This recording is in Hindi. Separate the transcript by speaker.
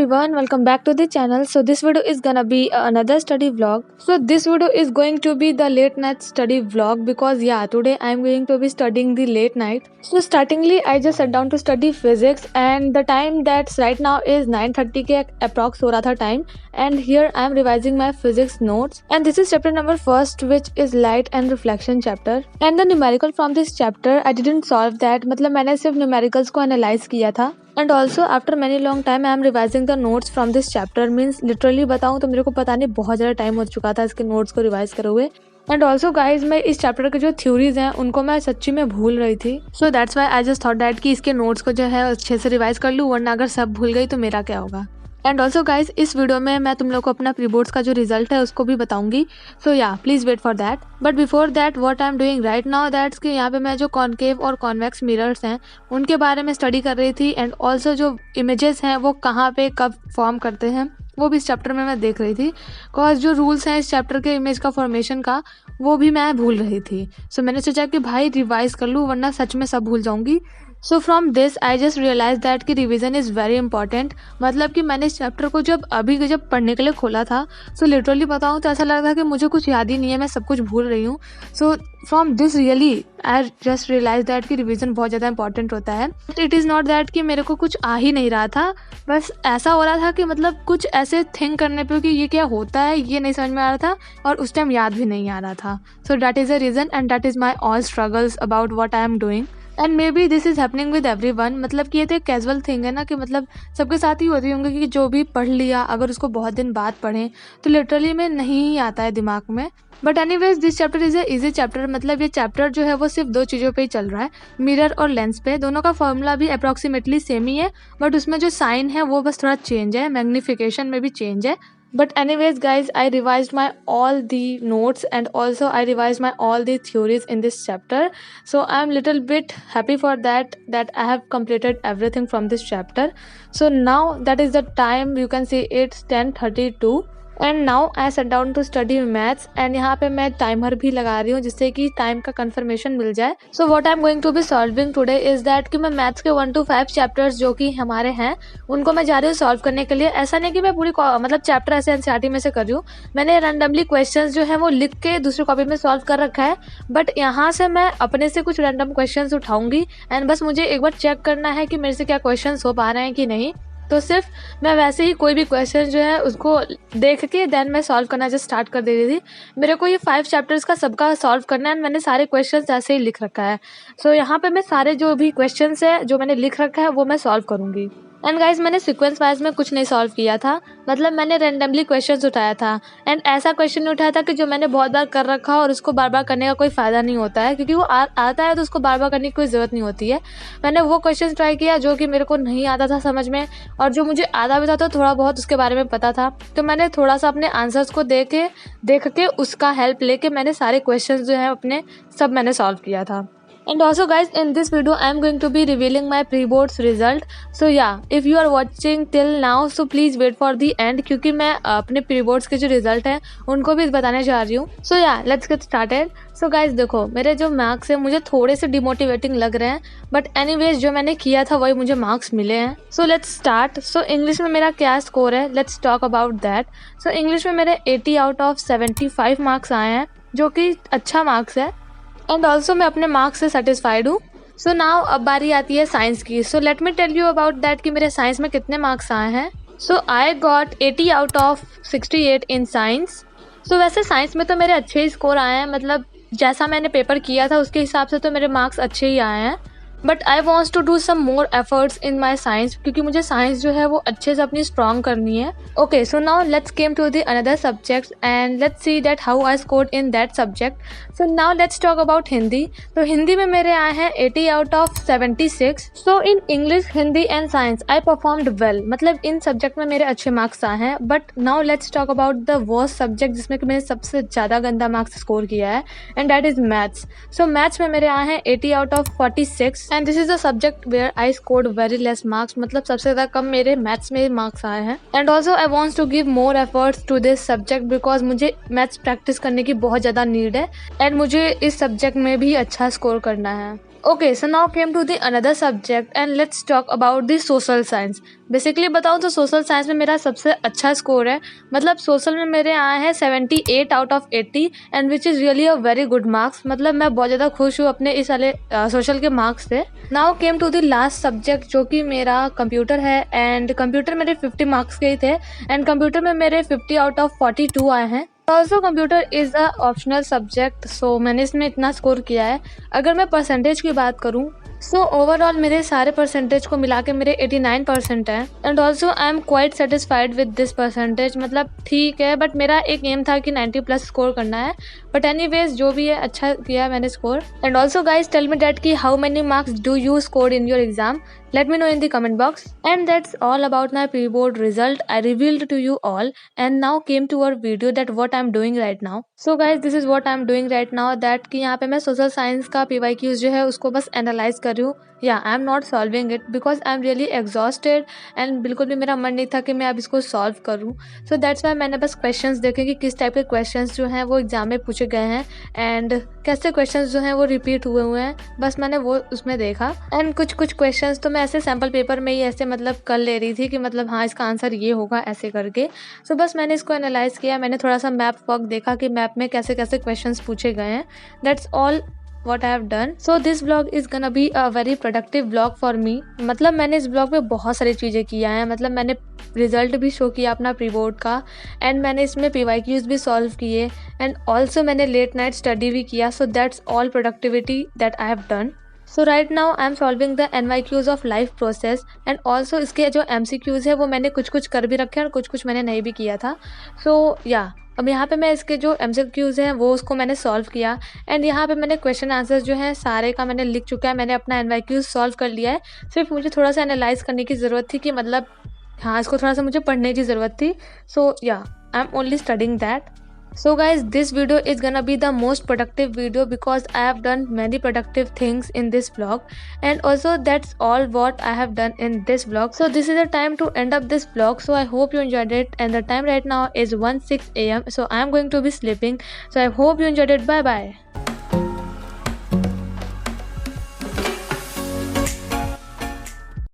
Speaker 1: everyone, welcome back to the channel. So this video is gonna be another study vlog. So this video is going to be the late night study vlog because today I am going to be studying the late night. So startingly I just sat down to study physics and the time that's right now is 9:30 के approx हो रहा था time, and here I am revising my physics notes, and this is chapter number first, which is light and reflection chapter, and the numerical from this chapter I didn't solve that, मतलब मैंने सिर्फ numericals को analyze किया था. And also after many long time I am revising the notes from this chapter. Means literally बताऊँ तो मेरे को पता नहीं बहुत ज़्यादा टाइम हो चुका था इसके नोट्स को रिवाइज करे हुए. एंड ऑल्सो गाइज मैं इस चैप्टर के जो थ्योरीज हैं उनको मैं सच्ची में भूल रही थी. So that's why I just thought that कि इसके नोट्स को जो है अच्छे से रिवाइज कर लूँ, वरना अगर सब भूल गई तो मेरा क्या होगा. एंड ऑल्सो गाइज इस वीडियो में मैं तुम लोग को अपना प्री बोर्ड्स का जो रिजल्ट है उसको भी बताऊंगी. So please wait for that. But before that what I am doing right now that's कि यहाँ पे मैं जो कॉनकेव और कॉन्वेक्स मिरर्स हैं उनके बारे में स्टडी कर रही थी. एंड ऑल्सो जो इमेजेस हैं वो कहाँ पे कब फॉर्म करते हैं वो भी इस चैप्टर में मैं देख रही थी. कॉज जो रूल्स हैं इस चैप्टर के इमेज का फॉर्मेशन का वो भी मैं भूल रही थी. सो मैंने सोचा कि भाई रिवाइज कर लूँ, वरना सच में सब भूल जाऊँगी. So from this I just realise that कि रिविज़न इज़ वेरी इंपॉर्टेंट. मतलब कि मैंने इस चैप्टर को जब पढ़ने के लिए खोला था, सो लिटरली बताऊँ तो ऐसा लग रहा था कि मुझे कुछ याद ही नहीं है, मैं सब कुछ भूल रही हूँ. So from this really I just realise that कि रिविज़न बहुत ज़्यादा इंपॉर्टेंट होता है. इट इज़ नॉट दैट कि मेरे को कुछ आ ही नहीं रहा था, बस ऐसा हो रहा था कि मतलब कुछ ऐसे थिंक करने पे कि ये क्या होता है ये नहीं समझ में आ रहा था, और उस टाइम याद भी नहीं आ रहा था. So that is a reason and that is my all struggles about what I am doing. And may be this is happening with every one. मतलब कि ये तो एक कैजुअल थिंग है ना, कि मतलब सबके साथ ही होती होंगे कि जो भी पढ़ लिया अगर उसको बहुत दिन बाद पढ़ें तो लिटरली में नहीं ही आता है दिमाग में. But anyways this chapter is a easy chapter. मतलब ये चैप्टर जो है वो सिर्फ दो चीज़ों पे ही चल रहा है, मिरर और लेंस पे. दोनों का फॉर्मूला भी अप्रॉक्सीमेटली सेम ही है, बट उसमें जो साइन है वो बस थोड़ा चेंज है, मैग्नीफिकेशन में भी चेंज है. But anyways guys, I revised my all the notes and also I revised my all the theories in this chapter. So I'm little bit happy for that I have completed everything from this chapter. So now that is the time, you can see it's 10:32 and now I sat down to study maths. and यहाँ पे मैं टाइमर भी लगा रही हूँ जिससे कि टाइम का कंफर्मेशन मिल जाए. So what I'm going to be solving today is that कि मैं मैथ्स के 1 to 5 चैप्टर्स जो कि हमारे हैं उनको मैं जा रही हूँ सॉल्व करने के लिए. ऐसा नहीं कि मैं पूरी मतलब चैप्टर ऐसे एनसीईआरटी में से कर रही हूँ. मैंने रैंडमली क्वेश्चंस जो है वो लिख के दूसरी कॉपी में सॉल्व कर रखा है, बट यहाँ से मैं अपने से कुछ रैंडम क्वेश्चंस उठाऊंगी एंड बस मुझे एक बार चेक करना है कि मेरे से क्या क्वेश्चंस हो पा रहे हैं कि नहीं. तो सिर्फ मैं वैसे ही कोई भी क्वेश्चन जो है उसको देख के देन मैं सॉल्व करना जस्ट स्टार्ट कर दे रही थी. मेरे को ये 5 चैप्टर्स का सबका सॉल्व करना है एंड मैंने सारे क्वेश्चंस ऐसे ही लिख रखा है. सो यहाँ पे मैं सारे जो भी क्वेश्चंस है जो मैंने लिख रखा है वो मैं सॉल्व करूँगी. एंड गाइज मैंने सीक्वेंस वाइज में कुछ नहीं सॉल्व किया था, मतलब मैंने रैंडमली क्वेश्चंस उठाया था. एंड ऐसा क्वेश्चन नहीं उठाया था कि जो मैंने बहुत बार कर रखा और उसको बार बार करने का कोई फ़ायदा नहीं होता है, क्योंकि वो आता है तो उसको बार बार करने की कोई ज़रूरत नहीं होती है. मैंने वो क्वेश्चन ट्राई किया जो कि मेरे को नहीं आता था समझ में, और जो मुझे आता भी था तो थोड़ा बहुत उसके बारे में पता था, तो मैंने थोड़ा सा अपने आंसर्स को देख के उसका हेल्प लेके मैंने सारे क्वेश्चन जो हैं अपने सब मैंने सॉल्व किया था. And also guys, in this video I am going to be revealing my pre-boards result. So if you are watching till now, so please wait for the end, क्योंकि मैं अपने pre-boards के जो रिजल्ट हैं उनको भी बताने जा रही हूँ. So let's get started. So guys देखो, मेरे जो मार्क्स हैं मुझे थोड़े से डिमोटिवेटिंग लग रहे हैं, बट एनीवेज जो मैंने किया था वही मुझे मार्क्स मिले हैं. So let's start. So English में मेरा क्या स्कोर है, let's talk about that. So English में मेरे 80 आउट ऑफ 75 मार्क्स आए हैं, जो कि अच्छा मार्क्स है. एंड ऑल्सो मैं अपने मार्क्स से सेटिस्फाइड हूँ. सो नाउ अब बारी आती है साइंस की. So let me tell you about that कि मेरे साइंस में कितने मार्क्स आए हैं. So I got 80 out of 68 in science. So वैसे साइंस में तो मेरे अच्छे ही स्कोर आए हैं, मतलब जैसा मैंने पेपर किया था उसके हिसाब से तो मेरे मार्क्स अच्छे ही आए हैं. But I wants to do some more efforts in my science, क्योंकि मुझे साइंस जो है वो अच्छे से अपनी स्ट्रॉन्ग करनी है. Okay, so now let's came to the another subject and let's see that how I scored in that subject. So now let's talk about Hindi. तो हिंदी में मेरे आए हैं 80 out of 76. So in English, Hindi and science I performed well. मतलब इन सब्जेक्ट में मेरे अच्छे मार्क्स आए हैं. But now let's talk about the worst subject जिसमें कि मैंने सबसे ज़्यादा गंदा मार्क्स स्कोर किया है, and that is maths. So maths में मेरे आए हैं 80 out of 46 and this is a subject where I scored very less marks. मतलब सबसे ज़्यादा कम मेरे मैथ्स में मार्क्स आए हैं. And also I wants to give more efforts to this subject because मुझे मैथ्स प्रैक्टिस करने की बहुत ज़्यादा नीड है एंड मुझे इस सब्जेक्ट में भी अच्छा स्कोर करना है. Okay, so now came to the another subject and let's talk about the social science. Basically बताऊँ तो सोशल साइंस में मेरा सबसे अच्छा स्कोर है, मतलब सोशल में मेरे आए हैं 78 out of 80 and which is really a very good marks. मतलब मैं बहुत ज़्यादा खुश हूँ अपने इस वाले सोशल के मार्क्स से। Now came to the last subject जो कि मेरा कंप्यूटर है एंड कंप्यूटर मेरे 50 मार्क्स के ही थे एंड कंप्यूटर में मेरे 50 आउट ऑफ 42 आए हैं। Also computer is a optional subject, so मैंने इसमें इतना स्कोर किया है। अगर मैं परसेंटेज की बात करूँ सो ओवरऑल मेरे सारे परसेंटेज को मिला के मेरे 89% है and also I am quite satisfied with this percentage. मतलब ठीक है, बट मेरा एक एम था कि 90 प्लस स्कोर करना है, बट एनीवेज जो भी है अच्छा किया मैंने score. And also guys tell me that कि how many marks do you score in your exam, let me know in the comment box. And that's all about my pre-board result I revealed to you all. And now came to our video that what I'm doing right now. So guys, this is what I'm doing right now, that कि यहाँ पे मैं सोशल साइंस का PYQs जो है उसको बस एनालाइज कर रही हूँ। या I am not solving it because I am really exhausted and बिल्कुल भी मेरा मन नहीं था कि मैं अब इसको सॉल्व करूँ। सो दैट्स वाई मैंने बस क्वेश्चंस देखे कि किस टाइप के क्वेश्चंस जो हैं वो एग्जाम में पूछे गए हैं एंड कैसे क्वेश्चंस जो हैं वो रिपीट हुए हैं, बस मैंने वो उसमें देखा। एंड कुछ क्वेश्चंस तो मैं ऐसे सैम्पल पेपर में ही ऐसे मतलब कर ले रही थी कि मतलब हाँ इसका आंसर ये होगा ऐसे करके। सो बस मैंने इसको एनालाइज किया, मैंने थोड़ा सा मैप वर्क देखा कि मैप में कैसे कैसे क्वेश्चंस पूछे गए हैं। That's all what I have done. So this vlog is gonna be a very productive vlog for me. मतलब मैंने इस ब्लॉग में बहुत सारी चीज़ें किया हैं, मतलब मैंने रिजल्ट भी शो किया अपना प्री बोर्ड का एंड मैंने इसमें PYQs भी सॉल्व किए एंड ऑल्सो मैंने लेट नाइट स्टडी भी किया। So that's all productivity that I have done. So right now I am solving the NYQs of life process and also इसके जो MCQs है वो मैंने कुछ कर भी रखे हैं और कुछ मैंने नहीं भी किया था। सो या अब यहाँ पे मैं इसके जो MCQs हैं वो उसको मैंने सॉल्व किया एंड यहाँ पे मैंने क्वेश्चन आंसर्स जो हैं सारे का मैंने लिख चुका है, मैंने अपना NYQs सॉल्व कर लिया है। सिर्फ मुझे थोड़ा सा एनालाइज करने की ज़रूरत थी कि मतलब हाँ इसको थोड़ा सा मुझे पढ़ने की ज़रूरत थी। सो या I am only studying that. So guys, this video is gonna be the most productive video because I have done many productive things in this vlog and also that's all what I have done in this vlog. So this is the time to end up this vlog. So I hope you enjoyed it and the time right now is 1:06 AM. So I am going to be sleeping. So I hope you enjoyed it. Bye bye.